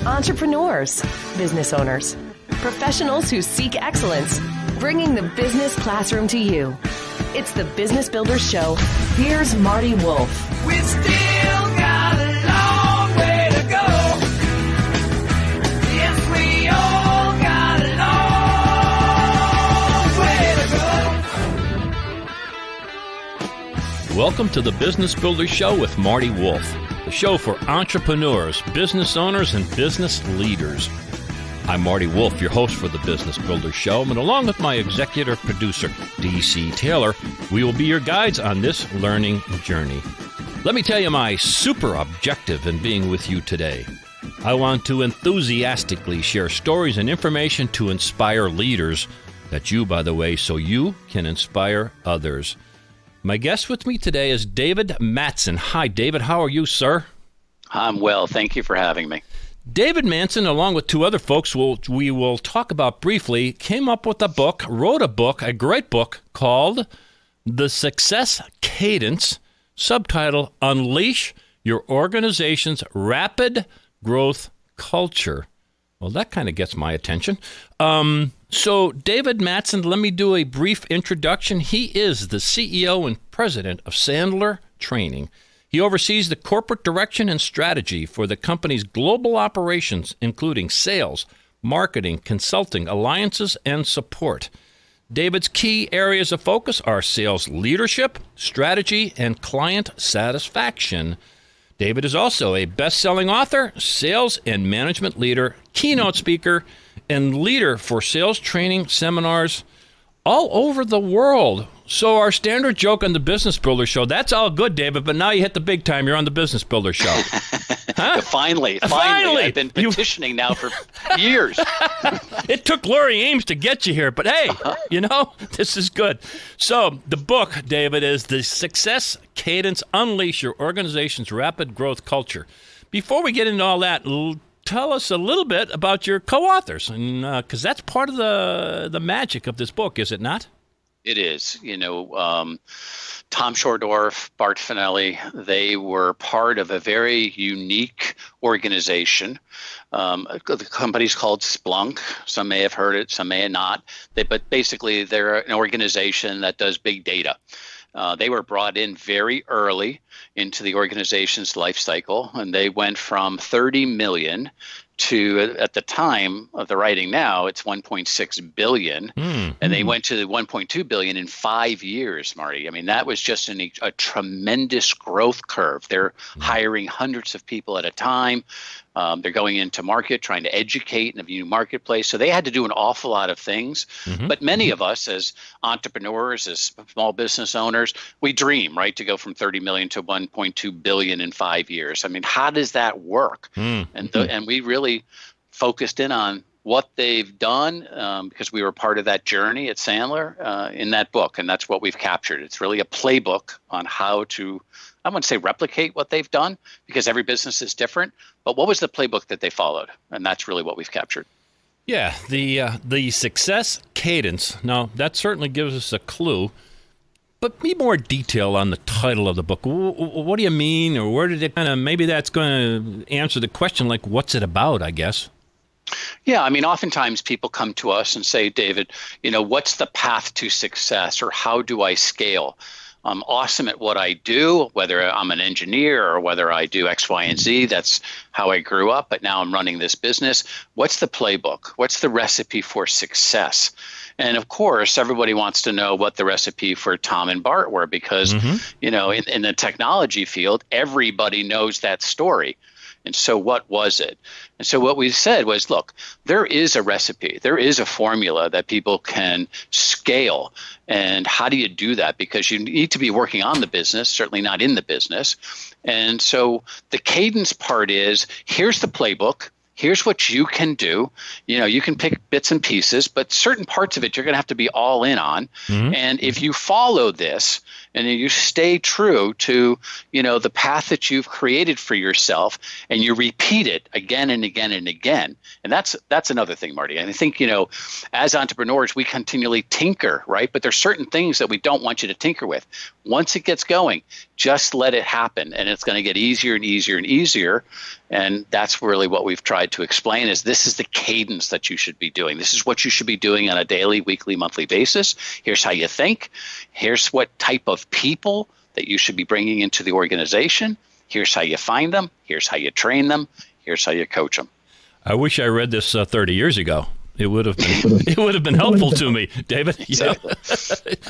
Entrepreneurs, business owners, professionals who seek excellence, bringing the business classroom to you. It's the Business Builders Show. Here's Marty Wolf. We still got a long way to go. Yes, we all got a long way to go. Welcome to the Business Builders Show with Marty Wolf, the show for entrepreneurs, business owners, and business leaders. I'm Marty Wolf, your host for the Business Builders Show, and along with my executive producer, DC Taylor, we will be your guides on this learning journey. Let me tell you my super objective in being with you today. I want to enthusiastically share stories and information to inspire leaders. That's you, by the way, so you can inspire others. My guest with me today is David Mattson. Hi, David. How are you, sir? I'm well. Thank you for having me. David Mattson, along with two other folks we will talk about briefly, came up with a book, wrote a book, a great book called The Success Cadence, subtitle, Unleash Your Organization's Rapid Growth Culture. Well, that kind of gets my attention. So David Mattson, let me do a brief introduction. He is the CEO and president of Sandler Training. He oversees the corporate direction and strategy for the company's global operations, including sales, marketing, consulting, alliances, and support. David's key areas of focus are sales leadership, strategy, and client satisfaction. David is also a best-selling author, sales and management leader, keynote speaker, and leader for sales training seminars all over the world. So our standard joke on the Business Builder Show, that's all good, David, but now you hit the big time. You're on the Business Builder Show. Huh? Finally. I've been petitioning now for years. It took Lori Ames to get you here, but hey, this is good. So the book, David, is The Success Cadence, Unleash Your Organization's Rapid Growth Culture. Before we get into all that, tell us a little bit about your co-authors, and because that's part of the magic of this book, is it not? It is. Tom Schodorf, Bart Fanelli, they were part of a very unique organization. The company's called Splunk. Some may have heard it, some may have not. But basically, they're an organization that does big data. They were brought in very early into the organization's life cycle, and they went from 30 million to, at the time of the writing now, it's 1.6 billion. And they went to 1.2 billion in 5 years, Marty. I mean, that was just a tremendous growth curve. They're hiring hundreds of people at a time. They're going into market, trying to educate in a new marketplace. So they had to do an awful lot of things. But many of us as entrepreneurs, as small business owners, we dream, right, to go from 30 million to 1.2 billion in 5 years. I mean, how does that work? And we really focused in on what they've done because we were part of that journey at Sandler in that book. And that's what we've captured. It's really a playbook on how to, I wouldn't say replicate what they've done because every business is different, but what was the playbook that they followed? And that's really what we've captured. Yeah, the Success Cadence. Now, that certainly gives us a clue, but be more detail on the title of the book. What do you mean, or where did it kind of, maybe that's going to answer the question, like, what's it about, I guess? Yeah, I mean, oftentimes people come to us and say, David, what's the path to success, or how do I scale? I'm awesome at what I do, whether I'm an engineer or whether I do X, Y, and Z. That's how I grew up, but now I'm running this business. What's the playbook? What's the recipe for success? And of course, everybody wants to know what the recipe for Tom and Bart were because, in the technology field, everybody knows that story. And so what was it? And so what we said was, look, there is a recipe. There is a formula that people can scale. And how do you do that? Because you need to be working on the business, certainly not in the business. And so the cadence part is, here's the playbook. Here's what you can do. You can pick bits and pieces, but certain parts of it you're going to have to be all in on. And if you follow this and you stay true to, the path that you've created for yourself, and you repeat it again and again and again. And that's another thing, Marty. And I think, as entrepreneurs, we continually tinker, right? But there's certain things that we don't want you to tinker with. Once it gets going, just let it happen, and it's going to get easier and easier and easier. And that's really what we've tried to explain is this is the cadence that you should be doing. This is what you should be doing on a daily, weekly, monthly basis. Here's how you think. Here's what type of people that you should be bringing into the organization. Here's how you find them. Here's how you train them. Here's how you coach them. I wish I read this 30 years ago. It would have been helpful to me, David. Exactly.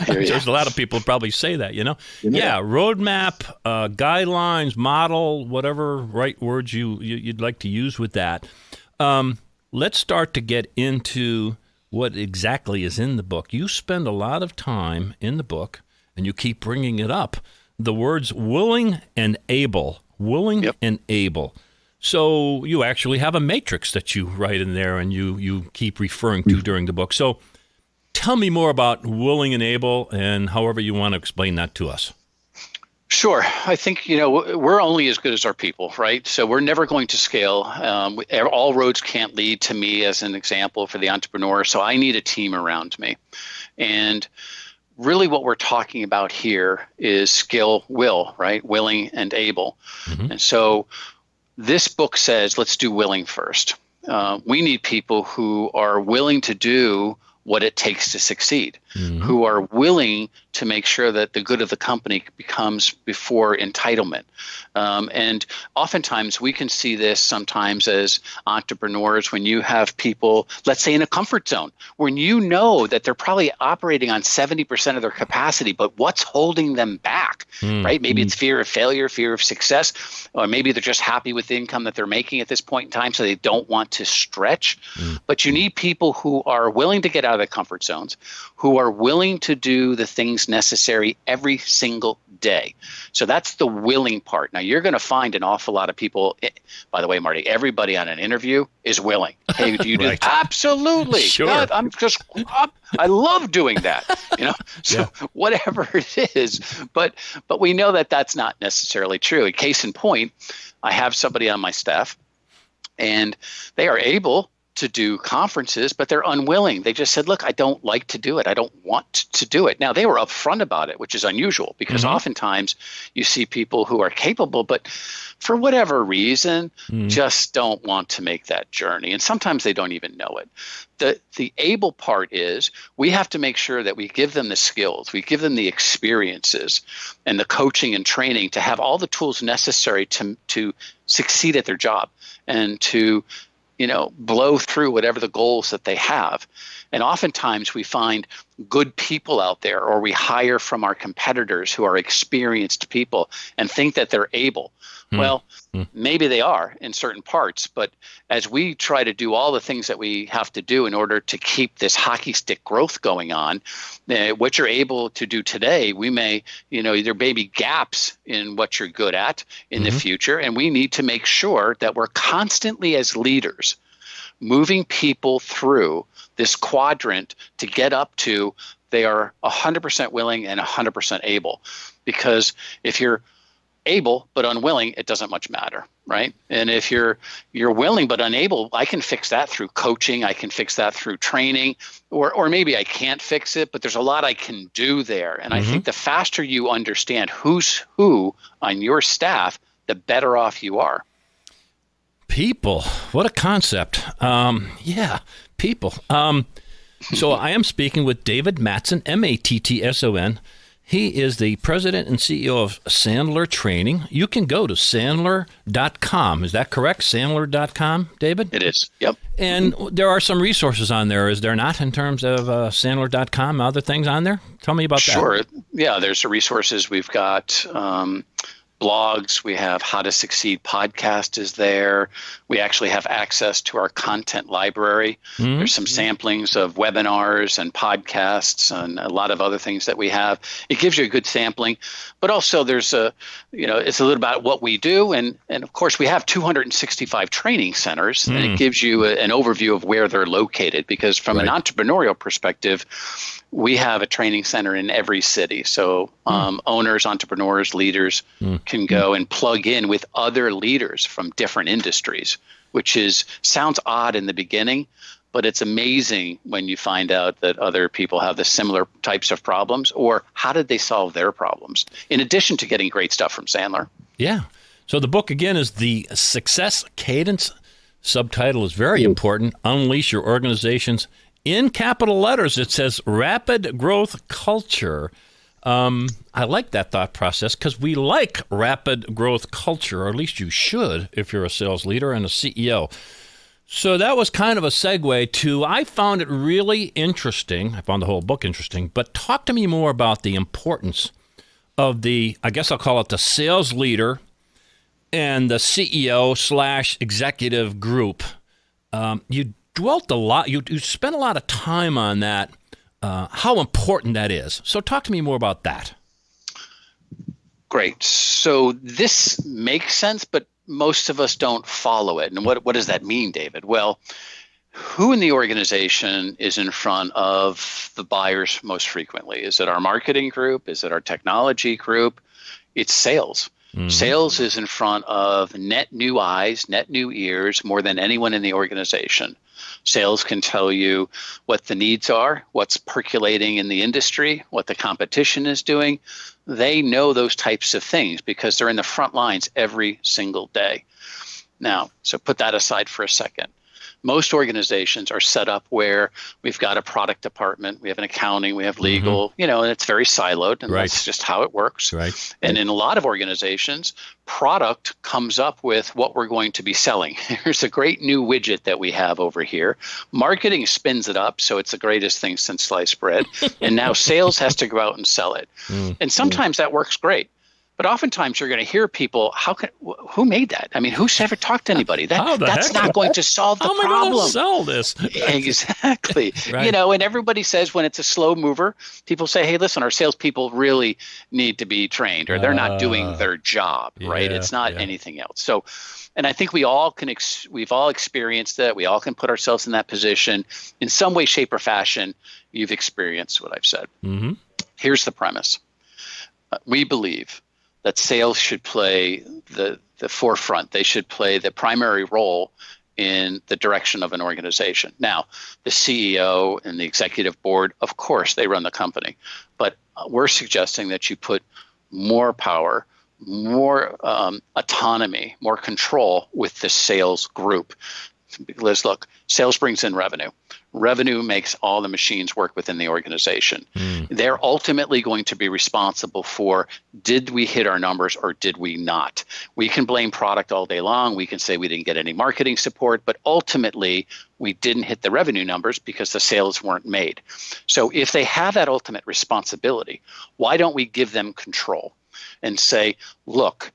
There's a lot of people probably say that, Yeah, roadmap, guidelines, model, whatever right words you'd like to use with that. Let's start to get into what exactly is in the book. You spend a lot of time in the book, and you keep bringing it up. The words willing and able, and able. So you actually have a matrix that you write in there and you keep referring to during the book. So tell me more about willing and able and however you want to explain that to us. Sure. I think, we're only as good as our people, right? So we're never going to scale. All roads can't lead to me as an example for the entrepreneur. So I need a team around me. And really what we're talking about here is skill, will, right? Willing and able. Mm-hmm. And so this book says, let's do willing first. We need people who are willing to do what it takes to succeed, who are willing to make sure that the good of the company becomes before entitlement. And oftentimes we can see this sometimes as entrepreneurs when you have people, let's say in a comfort zone, when you know that they're probably operating on 70% of their capacity, but what's holding them back, right? Maybe it's fear of failure, fear of success, or maybe they're just happy with the income that they're making at this point in time, so they don't want to stretch. But you need people who are willing to get out of their comfort zones, who are willing to do the things necessary every single day. So that's the willing part. Now, you're going to find an awful lot of people, by the way, Marty, everybody on an interview is willing. Hey, do you do Right. Absolutely. Sure. God, I love doing that, so whatever it is. But we know that that's not necessarily true. A case in point, I have somebody on my staff, and they are able to do conferences, but they're unwilling. They just said, look, I don't like to do it. I don't want to do it. Now, they were upfront about it, which is unusual because oftentimes you see people who are capable, but for whatever reason, just don't want to make that journey. And sometimes they don't even know it. The able part is we have to make sure that we give them the skills, we give them the experiences and the coaching and training to have all the tools necessary to succeed at their job and to blow through whatever the goals that they have. And oftentimes we find good people out there, or we hire from our competitors who are experienced people and think that they're able. Well, maybe they are in certain parts, but as we try to do all the things that we have to do in order to keep this hockey stick growth going on, what you're able to do today, we may, there may be gaps in what you're good at in the future, and we need to make sure that we're constantly as leaders moving people through this quadrant to get up to they are 100% willing and 100% able. Because if you're able but unwilling, it doesn't much matter, right? And if you're willing but unable, I can fix that through coaching, I can fix that through training, or maybe I can't fix it, but there's a lot I can do there. And I think the faster you understand who's who on your staff, the better off you are. People, what a concept. People. So I am speaking with David Mattson, Mattson. He is the president and CEO of Sandler Training. You can go to Sandler.com. Is that correct? Sandler.com, David? It is. Yep. And there are some resources on there, is there not, in terms of Sandler.com, other things on there? Tell me about that. Sure. Yeah, there's the resources. We've got blogs. We have How to Succeed podcast is there. We actually have access to our content library. There's some samplings of webinars and podcasts and a lot of other things that we have. It gives you a good sampling, but also there's it's a little about what we do. And of course, we have 265 training centers, and it gives you an overview of where they're located, because from an entrepreneurial perspective, we have a training center in every city. So owners, entrepreneurs, leaders can go and plug in with other leaders from different industries, which sounds odd in the beginning, but it's amazing when you find out that other people have the similar types of problems, or how did they solve their problems, in addition to getting great stuff from Sandler. Yeah. So the book, again, is The Success Cadence. Subtitle is very important. Unleash your organization's, in capital letters, it says rapid growth culture. I like that thought process, because we like rapid growth culture, or at least you should if you're a sales leader and a CEO. So that was kind of a segue to, I found it really interesting. I found the whole book interesting, but talk to me more about the importance of I guess I'll call it the sales leader and the CEO/executive group. You dwelt a lot, you spent a lot of time on that, how important that is. So talk to me more about that. Great. So this makes sense, but most of us don't follow it. And what does that mean, David? Well, who in the organization is in front of the buyers most frequently? Is it our marketing group? Is it our technology group? It's sales. Sales is in front of net new eyes, net new ears, more than anyone in the organization. Sales can tell you what the needs are, what's percolating in the industry, what the competition is doing. They know those types of things because they're in the front lines every single day. Now, so put that aside for a second. Most organizations are set up where we've got a product department, we have an accounting, we have legal, and it's very siloed, and that's just how it works. Right. And in a lot of organizations, product comes up with what we're going to be selling. Here's a great new widget that we have over here. Marketing spins it up, so it's the greatest thing since sliced bread. And now sales has to go out and sell it. And sometimes that works great. But oftentimes you're going to hear people, who made that? I mean, who's ever talked to anybody? That's not going to solve the problem. How am I going to sell this? Exactly. Right. And everybody says when it's a slow mover, people say, hey, listen, our salespeople really need to be trained, or they're not doing their job, right? It's not anything else. So, and I think we all we've all experienced that. We all can put ourselves in that position in some way, shape, or fashion. You've experienced what I've said. Here's the premise. We believe that sales should play the forefront. They should play the primary role in the direction of an organization. Now, the CEO and the executive board, of course, they run the company. But we're suggesting that you put more power, more autonomy, more control with the sales group. Because look, sales brings in revenue. Revenue makes all the machines work within the organization. They're ultimately going to be responsible for, did we hit our numbers or did we not? We can blame product all day long. We can say we didn't get any marketing support, but ultimately we didn't hit the revenue numbers because the sales weren't made. So if they have that ultimate responsibility, why don't we give them control and say, look,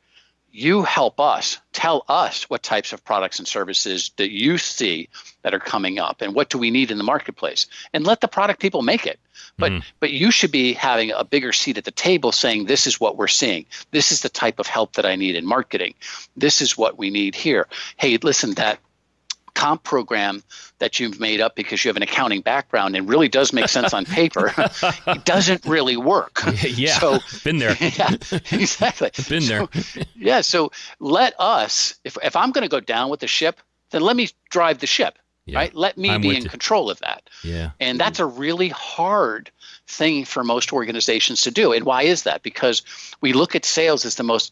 you help us, tell us what types of products and services that you see that are coming up and what do we need in the marketplace, and let the product people make it. But you should be having a bigger seat at the table saying, this is what we're seeing. This is the type of help that I need in marketing. This is what we need here. Hey, listen, that comp program that you've made up because you have an accounting background and really does make sense on paper, it doesn't really work. Yeah, so, been there. Yeah, exactly. Been there. Yeah, so let us, if I'm going to go down with the ship, then let me drive the ship, right? Let me be in control of that. Yeah. And that's a really hard thing for most organizations to do. And why is that? Because we look at sales as the most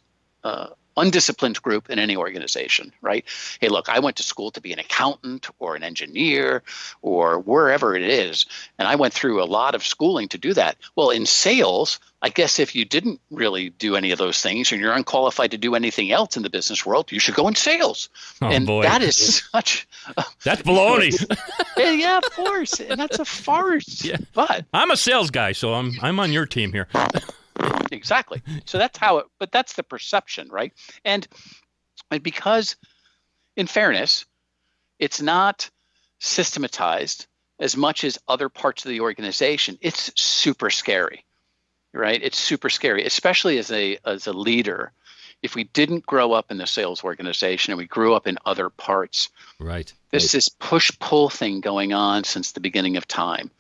undisciplined group in any organization, right? Hey, look, I went to school to be an accountant or an engineer or wherever it is, and I went through a lot of schooling to do that. Well, in sales, I guess if you didn't really do any of those things and you're unqualified to do anything else in the business world, you should go in sales. And boy. That is such... That's baloney. Yeah, of course. And that's a farce. Yeah. But I'm a sales guy, so I'm on your team here. exactly. So but that's the perception, right? And because, in fairness, it's not systematized as much as other parts of the organization, it's super scary, right? It's super scary, especially as a leader. If we didn't grow up in the sales organization and we grew up in other parts, Right. This push-pull thing going on since the beginning of time.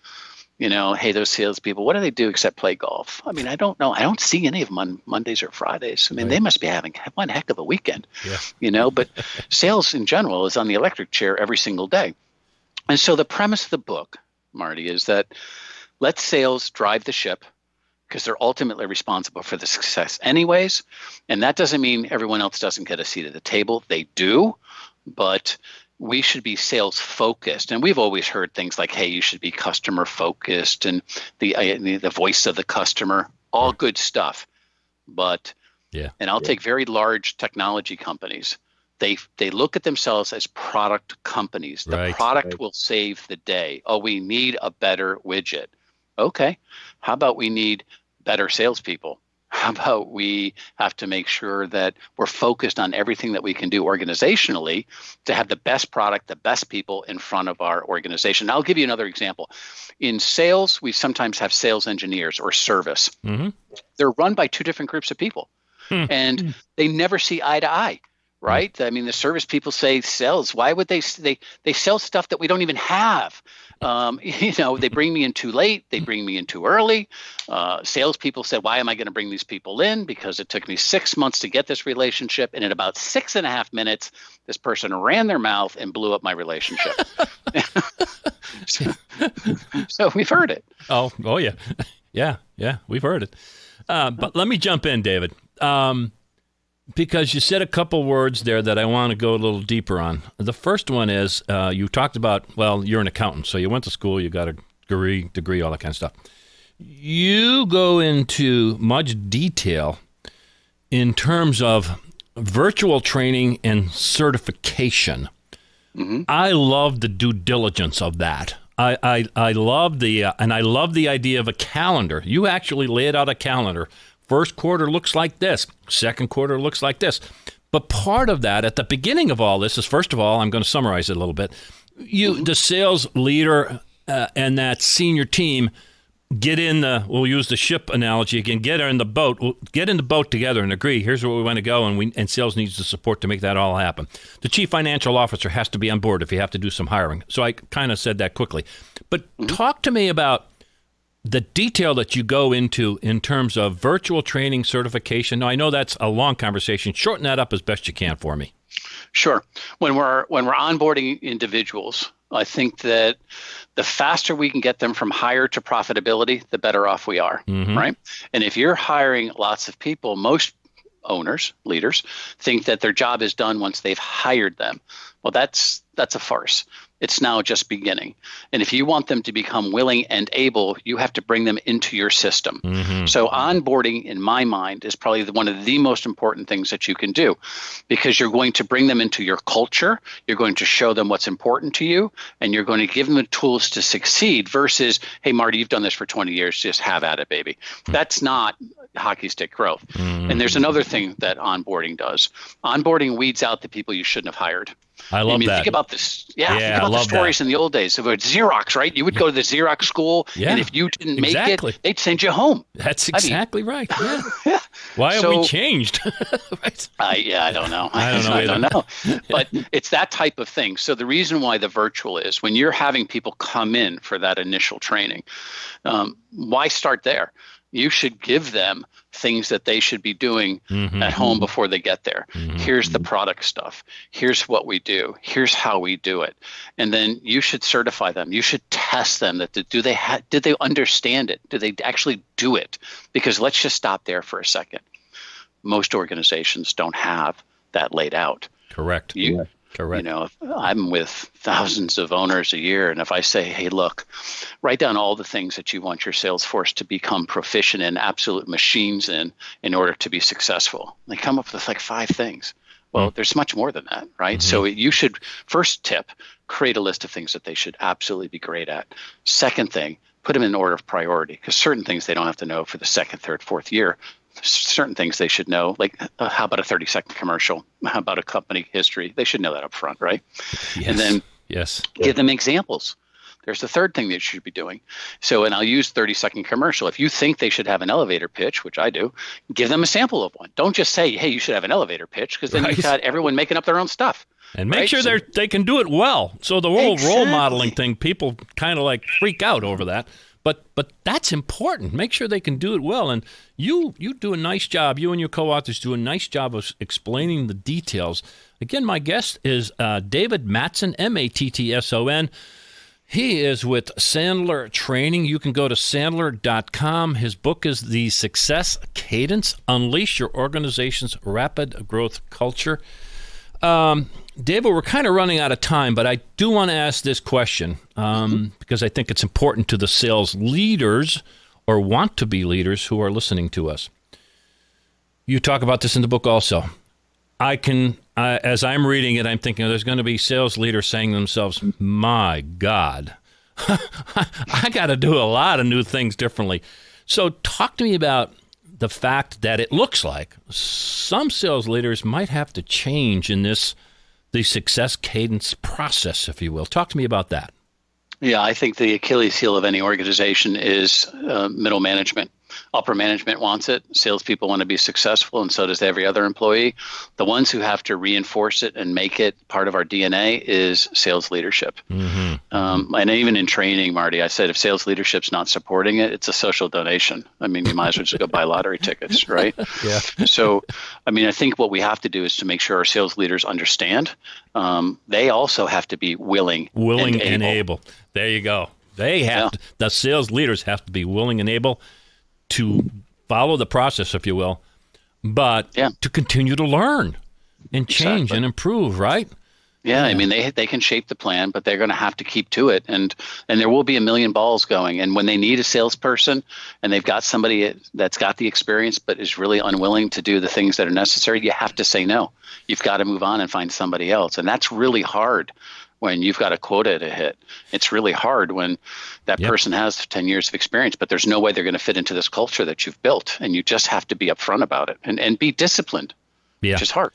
Hey, those salespeople, what do they do except play golf? I mean, I don't know. I don't see any of them on Mondays or Fridays. I mean, They must be having one heck of a weekend, but sales in general is on the electric chair every single day. And so the premise of the book, Marty, is that let sales drive the ship, because they're ultimately responsible for the success anyways. And that doesn't mean everyone else doesn't get a seat at the table. They do, but we should be sales focused. And we've always heard things like, hey, you should be customer focused and the voice of the customer, all good stuff. But, and I'll take very large technology companies. They look at themselves as product companies. The product will save the day. Oh, we need a better widget. Okay. How about we need better salespeople? How about we have to make sure that we're focused on everything that we can do organizationally to have the best product, the best people in front of our organization? I'll give you another example. In sales, we sometimes have sales engineers or service. Mm-hmm. They're run by two different groups of people, and they never see eye to eye. Right? I mean, the service people say sales. Why would they sell stuff that we don't even have? They bring me in too late. They bring me in too early. Salespeople said, why am I going to bring these people in? Because it took me 6 months to get this relationship. And in about 6.5 minutes, this person ran their mouth and blew up my relationship. So we've heard it. Oh yeah. Yeah, we've heard it. But let me jump in, David. Because you said a couple words there that I want to go a little deeper on. The first one is you talked about, you're an accountant, so you went to school, you got a degree, all that kind of stuff. You go into much detail in terms of virtual training and certification. Mm-hmm. I love the due diligence of that. I love and I love the idea of a calendar. You actually laid out a calendar. First quarter looks like this. Second quarter looks like this. But part of that at the beginning of all this is, first of all, I'm going to summarize it a little bit. The sales leader and that senior team get in we'll use the ship analogy again, get in the boat. We'll get in the boat together and agree, here's where we want to go, and sales needs the support to make that all happen. The chief financial officer has to be on board if you have to do some hiring. So I kind of said that quickly. But talk to me about the detail that you go into in terms of virtual training certification. Now, I know that's a long conversation. Shorten that up as best you can for me. Sure. When we're onboarding individuals, I think that the faster we can get them from hire to profitability, the better off we are, right? And if you're hiring lots of people, most owners, leaders, think that their job is done once they've hired them. Well, that's a farce. It's now just beginning. And if you want them to become willing and able, you have to bring them into your system. Mm-hmm. So onboarding, in my mind, is probably one of the most important things that you can do, because you're going to bring them into your culture. You're going to show them what's important to you, and you're going to give them the tools to succeed versus, hey, Marty, you've done this for 20 years. Just have at it, baby. Mm-hmm. That's not hockey stick growth. Mm-hmm. And there's another thing that onboarding does. Onboarding weeds out the people you shouldn't have hired. I love that. Think about this. Think about the stories in the old days about Xerox, right? You would go to the Xerox school, and if you didn't make it, they'd send you home. That's exactly right. Yeah. Why have we changed? Right? I don't know. I don't know. But it's that type of thing. So the reason why the virtual is, when you're having people come in for that initial training, why start there? You should give them things that they should be doing at home before they get there. Mm-hmm. Here's the product stuff. Here's what we do. Here's how we do it. And then you should certify them. You should test them. Did they understand it? Do they actually do it? Because let's just stop there for a second. Most organizations don't have that laid out. Correct. Correct. I'm with thousands of owners a year, and if I say, hey, look, write down all the things that you want your sales force to become proficient in, absolute machines in order to be successful, they come up with like 5 things. Well, there's much more than that, right? Mm-hmm. So you should, first tip, create a list of things that they should absolutely be great at. Second thing, put them in order of priority, because certain things they don't have to know for the second, third, fourth year. certain things they should know, like how about a 30-second commercial? How about a company history? They should know that up front, right? Yes. And then yes, give them examples. There's the third thing they should be doing. So, and I'll use 30-second commercial. If you think they should have an elevator pitch, which I do, give them a sample of one. Don't just say, hey, you should have an elevator pitch, because then you've got everyone making up their own stuff. And make sure they can do it well. So the whole role modeling thing, people kind of like freak out over that. But that's important. Make sure they can do it well. And you do a nice job. You and your co-authors do a nice job of explaining the details. Again, my guest is David Mattson, Mattson. He is with Sandler Training. You can go to Sandler.com. His book is The Success Cadence, Unleash Your Organization's Rapid Growth Culture. David, we're kind of running out of time, but I do want to ask this question because I think it's important to the sales leaders or want to be leaders who are listening to us. You talk about this in the book also. As I'm reading it, I'm thinking there's going to be sales leaders saying to themselves, my God, I got to do a lot of new things differently. So talk to me about the fact that it looks like some sales leaders might have to change in the success cadence process, if you will. Talk to me about that. Yeah, I think the Achilles heel of any organization is middle management. Upper management wants it. Salespeople want to be successful, and so does every other employee. The ones who have to reinforce it and make it part of our DNA is sales leadership. Mm-hmm. And even in training, Marty, I said if sales leadership's not supporting it, it's a social donation. I mean, you might as well just go buy lottery tickets, right? Yeah. So, I mean, I think what we have to do is to make sure our sales leaders understand. They also have to be willing and able. There you go. They have to, the sales leaders have to be willing and able to follow the process, if you will, but to continue to learn and change and improve, right? Yeah, I mean, they can shape the plan, but they're going to have to keep to it, and there will be a million balls going. And when they need a salesperson and they've got somebody that's got the experience but is really unwilling to do the things that are necessary, you have to say no. You've got to move on and find somebody else, and that's really hard when you've got a quota to hit. It's really hard when that person has 10 years of experience, but there's no way they're going to fit into this culture that you've built. And you just have to be upfront about it and be disciplined, which is hard.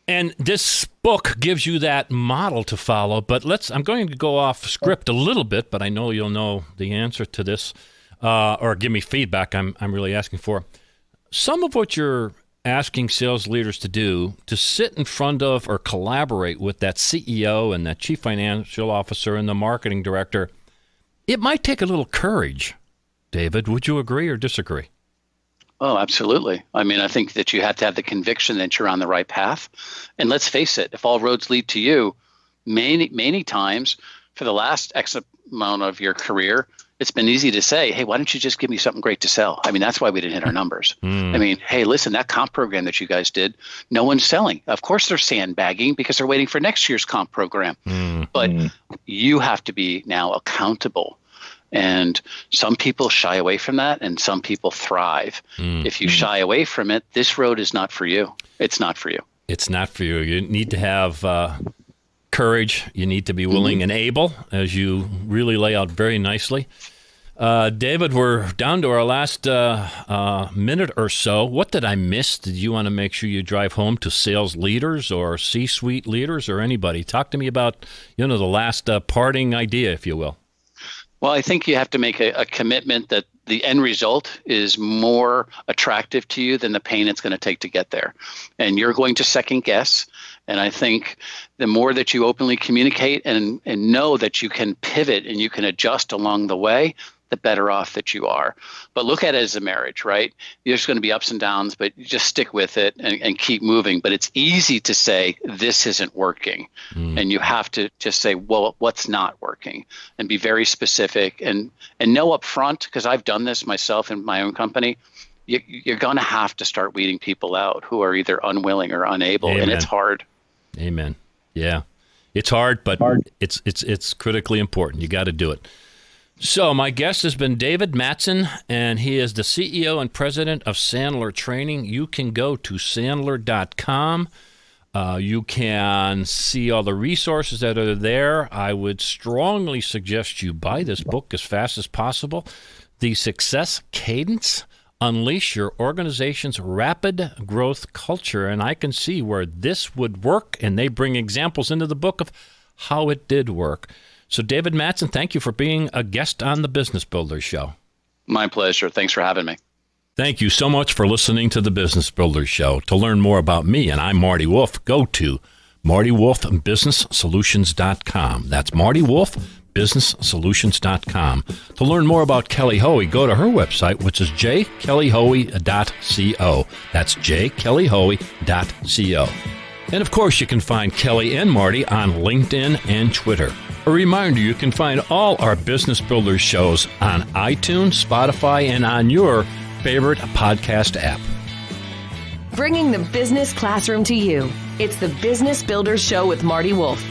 And this book gives you that model to follow, but I'm going to go off script a little bit, but I know you'll know the answer to this, or give me feedback I'm really asking for. Some of what you're asking sales leaders to do, to sit in front of or collaborate with that CEO and that chief financial officer and the marketing director, it might take a little courage. David, would you agree or disagree? Oh, absolutely. I mean, I think that you have to have the conviction that you're on the right path. And let's face it, if all roads lead to you, many times for the last X amount of your career, it's been easy to say, hey, why don't you just give me something great to sell? I mean, that's why we didn't hit our numbers. I mean, hey, listen, that comp program that you guys did, no one's selling. Of course they're sandbagging because they're waiting for next year's comp program. But you have to be now accountable. And some people shy away from that and some people thrive. If you shy away from it, this road is not for you. It's not for you. It's not for you. You need to have courage. You need to be willing and able, as you really lay out very nicely. David, we're down to our last minute or so. What did I miss? Did you want to make sure you drive home to sales leaders or C-suite leaders or anybody? Talk to me about, the last parting idea, if you will. Well, I think you have to make a commitment that the end result is more attractive to you than the pain it's going to take to get there. And you're going to second guess. And I think the more that you openly communicate and know that you can pivot and you can adjust along the way, the better off that you are. But look at it as a marriage, right? There's going to be ups and downs, but you just stick with it and keep moving. But it's easy to say, this isn't working. And you have to just say, well, what's not working? And be very specific and know up front, because I've done this myself in my own company, you're going to have to start weeding people out who are either unwilling or unable. Amen. And it's hard. Amen. Yeah. It's hard, but it's critically important. You got to do it. So my guest has been David Mattson, and he is the CEO and president of Sandler Training. You can go to Sandler.com. You can see all the resources that are there. I would strongly suggest you buy this book as fast as possible. The Success Cadence, unleash your organization's rapid growth culture. And I can see where this would work, and they bring examples into the book of how it did work. So, David Mattson, thank you for being a guest on the Business Builders Show. My pleasure. Thanks for having me. Thank you so much for listening to the Business Builders Show. To learn more about me, and I'm Marty Wolf, go to MartyWolfBusinessSolutions.com. That's MartyWolfBusinessSolutions.com. To learn more about Kelly Hoey, go to her website, which is jkellyhoey.co. That's jkellyhoey.co. And of course, you can find Kelly and Marty on LinkedIn and Twitter. A reminder, you can find all our Business Builders shows on iTunes, Spotify, and on your favorite podcast app. Bringing the business classroom to you. It's the Business Builders Show with Marty Wolf.